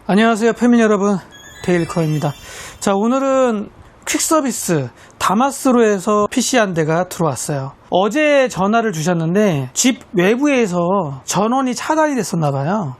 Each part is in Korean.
안녕하세요 패밀리 여러분, 데일커입니다. 자, 오늘은 퀵서비스 다마스로에서 PC 한 대가 들어왔어요. 어제 전화를 주셨는데 집 외부에서 전원이 차단이 됐었나봐요.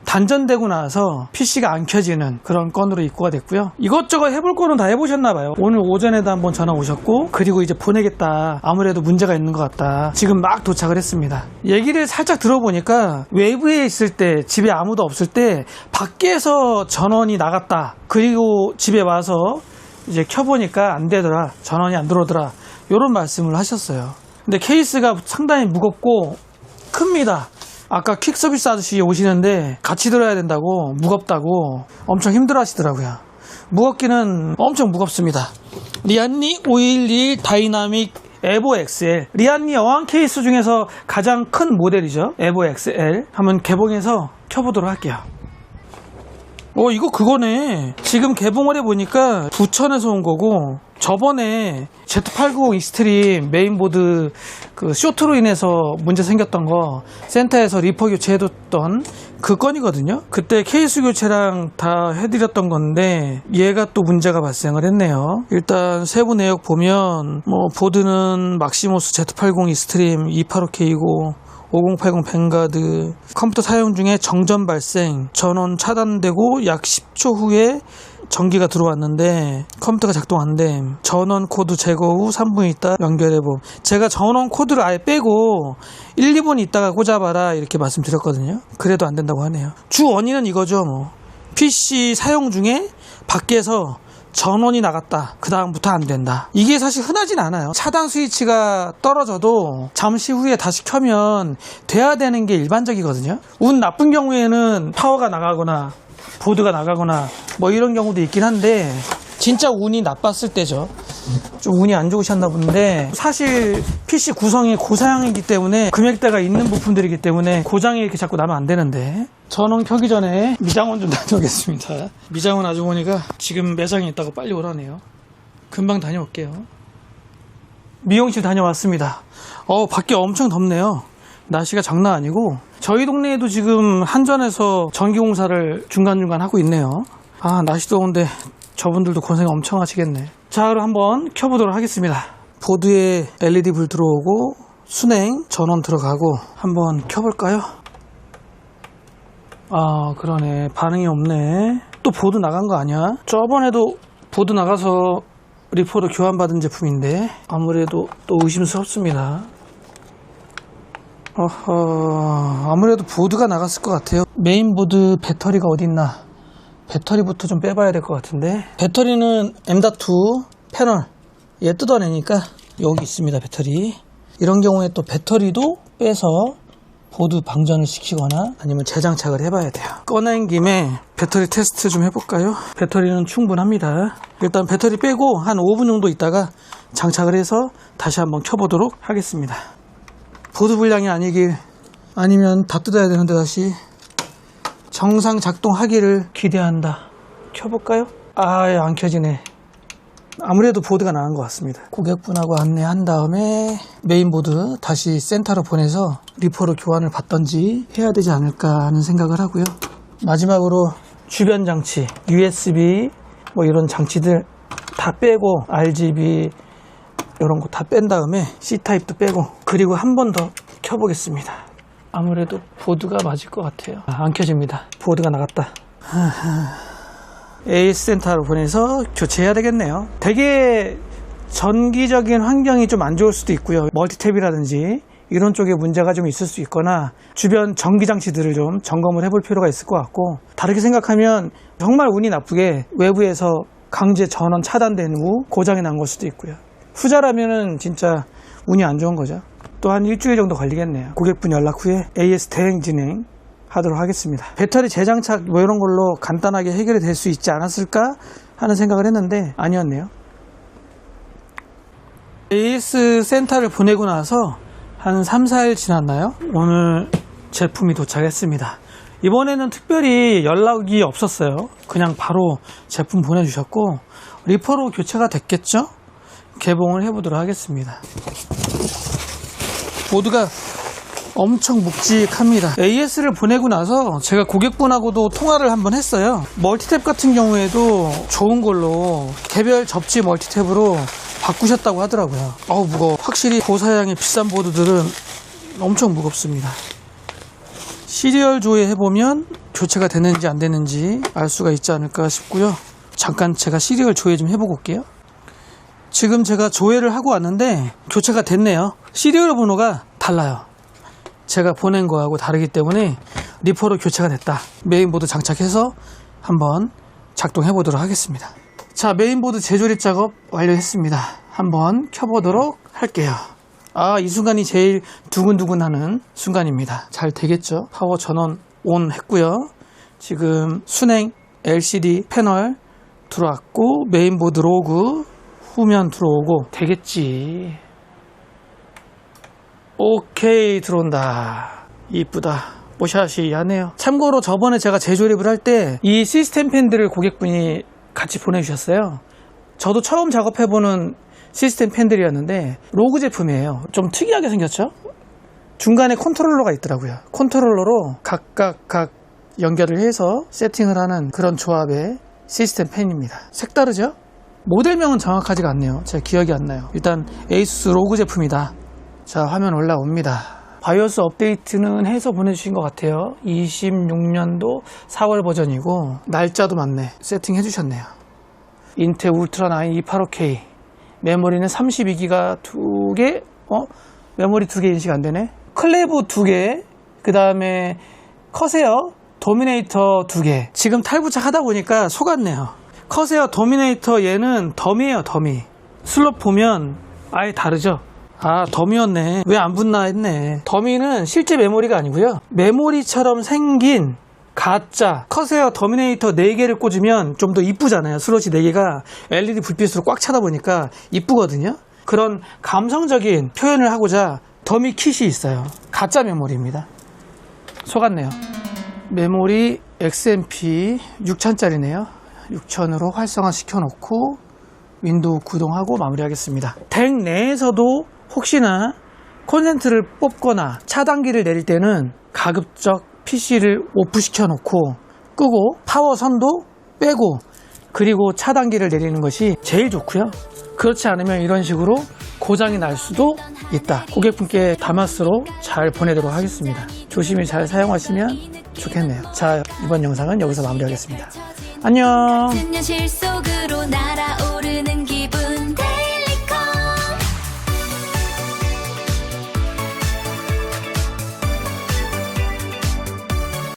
단전되고 나서 PC가 안 켜지는 그런 건으로 입고가 됐고요. 이것저것 해볼 거는 다 해보셨나봐요. 오늘 오전에도 한번 전화 오셨고, 그리고 이제 보내겠다, 아무래도 문제가 있는 것 같다, 지금 막 도착을 했습니다. 얘기를 살짝 들어보니까 외부에 있을 때, 집에 아무도 없을 때 밖에서 전원이 나갔다, 그리고 집에 와서 이제 켜보니까 안 되더라, 전원이 안 들어오더라, 이런 말씀을 하셨어요. 근데 케이스가 상당히 무겁고 큽니다. 아까 퀵서비스 아저씨 오시는데 같이 들어야 된다고, 무겁다고 엄청 힘들어 하시더라고요. 무겁기는 엄청 무겁습니다. 리안리 511 다이나믹 에보 XL, 리안리 어항 케이스 중에서 가장 큰 모델이죠. 에보 XL 한번 개봉해서 켜보도록 할게요. 이거 그거네. 지금 개봉을 해보니까 부천에서 온 거고, 저번에 Z890 익스트림 메인보드 그 쇼트로 인해서 문제 생겼던 거 센터에서 리퍼 교체해뒀던 그 건이거든요. 그때 케이스 교체랑 다 해드렸던 건데 얘가 또 문제가 발생을 했네요. 일단 세부 내역 보면 보드는 막시모스 Z890 익스트림 285K이고 5080 뱅가드, 컴퓨터 사용 중에 정전 발생, 전원 차단되고 약 10초 후에 전기가 들어왔는데 컴퓨터가 작동 안 됨. 전원 코드 제거 후 3분 있다 연결해봄. 제가 전원 코드를 아예 빼고 1, 2분 있다가 꽂아봐라 이렇게 말씀드렸거든요. 그래도 안 된다고 하네요. 주 원인은 이거죠. PC 사용 중에 밖에서 전원이 나갔다, 그 다음부터 안 된다. 이게 사실 흔하진 않아요. 차단 스위치가 떨어져도 잠시 후에 다시 켜면 돼야 되는 게 일반적이거든요. 운 나쁜 경우에는 파워가 나가거나 보드가 나가거나 이런 경우도 있긴 한데, 진짜 운이 나빴을 때죠. 좀 운이 안 좋으셨나 본데, 사실 PC 구성이 고사양이기 때문에, 금액대가 있는 부품들이기 때문에 고장이 이렇게 자꾸 나면 안 되는데. 전원 켜기 전에 미장원 좀 다녀오겠습니다. 미장원 아주머니가 지금 매장에 있다고 빨리 오라네요. 금방 다녀올게요. 미용실 다녀왔습니다. 밖에 엄청 덥네요. 날씨가 장난 아니고, 저희 동네에도 지금 한전에서 전기공사를 중간중간 하고 있네요. 날씨 더운데 저분들도 고생 엄청 하시겠네. 자, 그럼 한번 켜보도록 하겠습니다. 보드에 LED 불 들어오고 순행 전원 들어가고 한번 켜볼까요? 그러네, 반응이 없네. 또 보드 나간 거 아니야? 저번에도 보드 나가서 리포로 교환받은 제품인데 아무래도 또 의심스럽습니다. 아무래도 보드가 나갔을 것 같아요. 메인보드 배터리가 어딨나, 배터리부터 좀 빼봐야 될 것 같은데. 배터리는 M.2 패널, 얘 뜯어내니까 여기 있습니다. 배터리. 이런 경우에 또 배터리도 빼서 보드 방전을 시키거나 아니면 재장착을 해봐야 돼요. 꺼낸 김에 배터리 테스트 좀 해볼까요? 배터리는 충분합니다. 일단 배터리 빼고 한 5분 정도 있다가 장착을 해서 다시 한번 켜보도록 하겠습니다. 보드 불량이 아니길, 아니면 다 뜯어야 되는데 다시 정상 작동하기를 기대한다. 켜볼까요? 안 켜지네. 아무래도 보드가 나간 것 같습니다. 고객분하고 안내한 다음에 메인보드 다시 센터로 보내서 리퍼로 교환을 받던지 해야 되지 않을까 하는 생각을 하고요. 마지막으로 주변 장치, USB 이런 장치들 다 빼고, RGB 이런 거 다 뺀 다음에 C타입도 빼고, 그리고 한 번 더 켜보겠습니다. 아무래도 보드가 맞을 것 같아요. 안 켜집니다. 보드가 나갔다. AS 센터로 보내서 교체해야 되겠네요. 되게 전기적인 환경이 좀 안 좋을 수도 있고요. 멀티탭이라든지 이런 쪽에 문제가 좀 있을 수 있거나, 주변 전기장치들을 좀 점검을 해볼 필요가 있을 것 같고, 다르게 생각하면 정말 운이 나쁘게 외부에서 강제 전원 차단된 후 고장이 난 걸 수도 있고요. 후자라면은 진짜 운이 안 좋은 거죠. 또 한 일주일 정도 걸리겠네요. 고객분 연락 후에 AS 대행 진행 하도록 하겠습니다. 배터리 재장착 이런 걸로 간단하게 해결이 될 수 있지 않았을까 하는 생각을 했는데 아니었네요. AS 센터를 보내고 나서 한 3, 4일 지났나요? 오늘 제품이 도착했습니다. 이번에는 특별히 연락이 없었어요. 그냥 바로 제품 보내주셨고, 리퍼로 교체가 됐겠죠? 개봉을 해보도록 하겠습니다. 보드가 엄청 묵직합니다. AS를 보내고 나서 제가 고객분하고도 통화를 한번 했어요. 멀티탭 같은 경우에도 좋은 걸로 개별 접지 멀티탭으로 바꾸셨다고 하더라고요. 어우 무거워. 확실히 고사양의 비싼 보드들은 엄청 무겁습니다. 시리얼 조회 해보면 교체가 되는지 안 되는지 알 수가 있지 않을까 싶고요. 잠깐 제가 시리얼 조회 좀 해보고 올게요. 지금 제가 조회를 하고 왔는데 교체가 됐네요. 시리얼 번호가 달라요. 제가 보낸 거하고 다르기 때문에 리퍼로 교체가 됐다. 메인보드 장착해서 한번 작동해 보도록 하겠습니다. 자, 메인보드 재조립 작업 완료했습니다. 한번 켜보도록 할게요. 이 순간이 제일 두근두근 하는 순간입니다. 잘 되겠죠? 파워 전원 온 했고요. 지금 순행 LCD 패널 들어왔고 메인보드 로그 후면 들어오고 되겠지. 오케이, 들어온다. 이쁘다. 뽀샤시하네요. 참고로 저번에 제가 재조립을 할 때 이 시스템 팬들을 고객분이 같이 보내주셨어요. 저도 처음 작업해보는 시스템 팬들이었는데 로그 제품이에요. 좀 특이하게 생겼죠? 중간에 컨트롤러가 있더라고요. 컨트롤러로 각각 연결을 해서 세팅을 하는 그런 조합의 시스템 팬입니다. 색다르죠? 모델명은 정확하지가 않네요. 제가 기억이 안 나요. 일단 에이수스 로그 제품이다. 자, 화면 올라옵니다. 바이오스 업데이트는 해서 보내주신 것 같아요. 26년도 4월 버전이고 날짜도 맞네. 세팅해 주셨네요. 인텔 울트라 9 285K 메모리는 32기가 2개. 메모리 2개 인식 안 되네. 클레브 2개, 그 다음에 커세어 도미네이터 2개. 지금 탈부착 하다 보니까 속았네요. 커세어 도미네이터 얘는 덤이에요. 더미. 슬롯 보면 아예 다르죠. 덤이었네. 왜 안 붙나 했네. 더미는 실제 메모리가 아니고요. 메모리처럼 생긴 가짜 커세어 더미네이터 4개를 꽂으면 좀 더 이쁘잖아요. 슬롯이 4개가 LED 불빛으로 꽉 차다 보니까 이쁘거든요. 그런 감성적인 표현을 하고자 더미 킷이 있어요. 가짜 메모리입니다. 속았네요. 메모리 XMP 6000짜리네요. 6000으로 활성화 시켜놓고 윈도우 구동하고 마무리하겠습니다. 덱 내에서도 혹시나 콘센트를 뽑거나 차단기를 내릴 때는 가급적 PC를 오프 시켜놓고 끄고 파워선도 빼고 그리고 차단기를 내리는 것이 제일 좋고요. 그렇지 않으면 이런 식으로 고장이 날 수도 있다. 고객분께 다마스로 잘 보내도록 하겠습니다. 조심히 잘 사용하시면 좋겠네요. 자, 이번 영상은 여기서 마무리하겠습니다. 안녕.